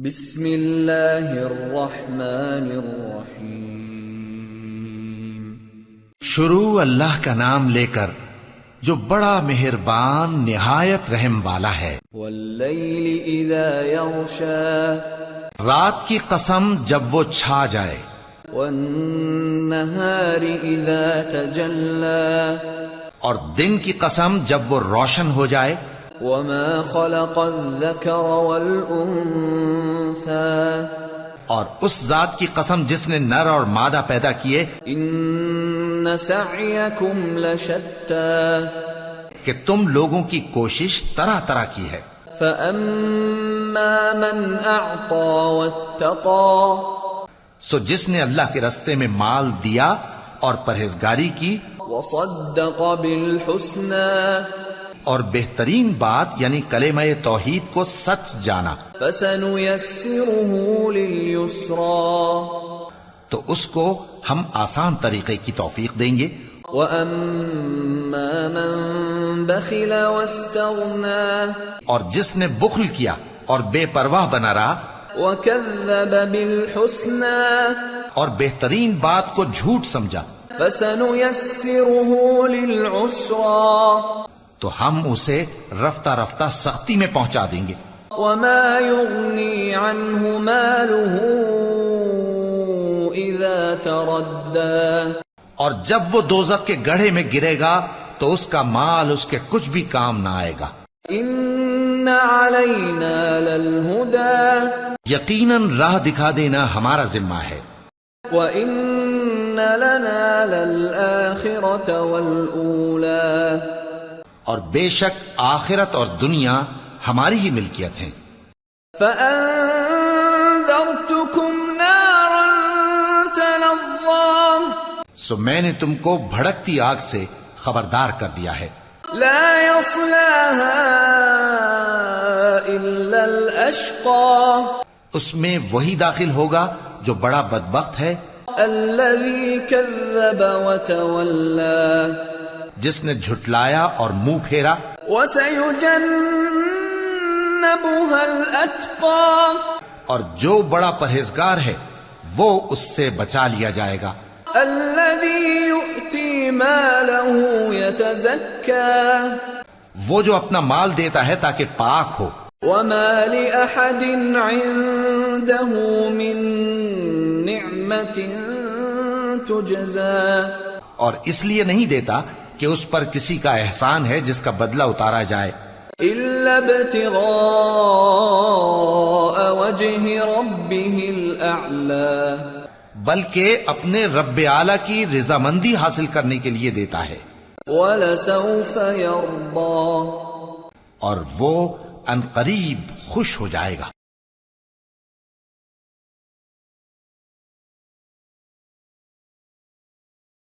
بسم اللہ الرحمن الرحیم۔ شروع اللہ کا نام لے کر جو بڑا مہربان نہایت رحم والا ہے۔ واللیل اذا یغشا، رات کی قسم جب وہ چھا جائے۔ والنہار اذا تجلی، اور دن کی قسم جب وہ روشن ہو جائے۔ وما خلق الذکر والانثى، اور اس ذات کی قسم جس نے نر اور مادہ پیدا کیے۔ ان سعیکم لشتی، کہ تم لوگوں کی کوشش طرح طرح کی ہے۔ فاما من اعطى واتقى، سو جس نے اللہ کے رستے میں مال دیا اور پرہیزگاری کی۔ وصدق بالحسنى، اور بہترین بات یعنی کلمہ توحید کو سچ جانا۔ فسنيسره لليسرى، تو اس کو ہم آسان طریقے کی توفیق دیں گے۔ وأما من بخل واستغنى، اور جس نے بخل کیا اور بے پرواہ بنا رہا، وكذب بالحسنى، اور بہترین بات کو جھوٹ سمجھا، فسنيسره للعسرى، تو ہم اسے رفتہ رفتہ سختی میں پہنچا دیں گے۔ وما يغني عنه ماله إذا تردى، اور جب وہ دوزخ کے گڑھے میں گرے گا تو اس کا مال اس کے کچھ بھی کام نہ آئے گا۔ إن علينا للهدى، یقیناً راہ دکھا دینا ہمارا ذمہ ہے۔ وإن لنا للآخرة والأولى، اور بے شک آخرت اور دنیا ہماری ہی ملکیت ہیں۔ فأنذرتكم نارا تلظى، سو میں نے تم کو بھڑکتی آگ سے خبردار کر دیا ہے۔ لا يصلاها إلا الأشقى، اس میں وہی داخل ہوگا جو بڑا بدبخت ہے۔ الذي كذب وتولى، جس نے جھٹلایا اور منہ پھیرا۔ وسيجنبها الأتقى، اور جو بڑا پرہیزگار ہے وہ اس سے بچا لیا جائے گا۔ الذي يؤتي ماله يتزكى، وہ جو اپنا مال دیتا ہے تاکہ پاک ہو۔ وما لأحد عنده من نعمة تجزى، اور اس لیے نہیں دیتا کہ اس پر کسی کا احسان ہے جس کا بدلہ اتارا جائے، إلا ابتغاء وجه ربه الأعلى، بلکہ اپنے رب اعلیٰ کی رضامندی حاصل کرنے کے لیے دیتا ہے۔ وَلَسَوْفَ يَرْضَى، اور وہ عنقریب خوش ہو جائے گا۔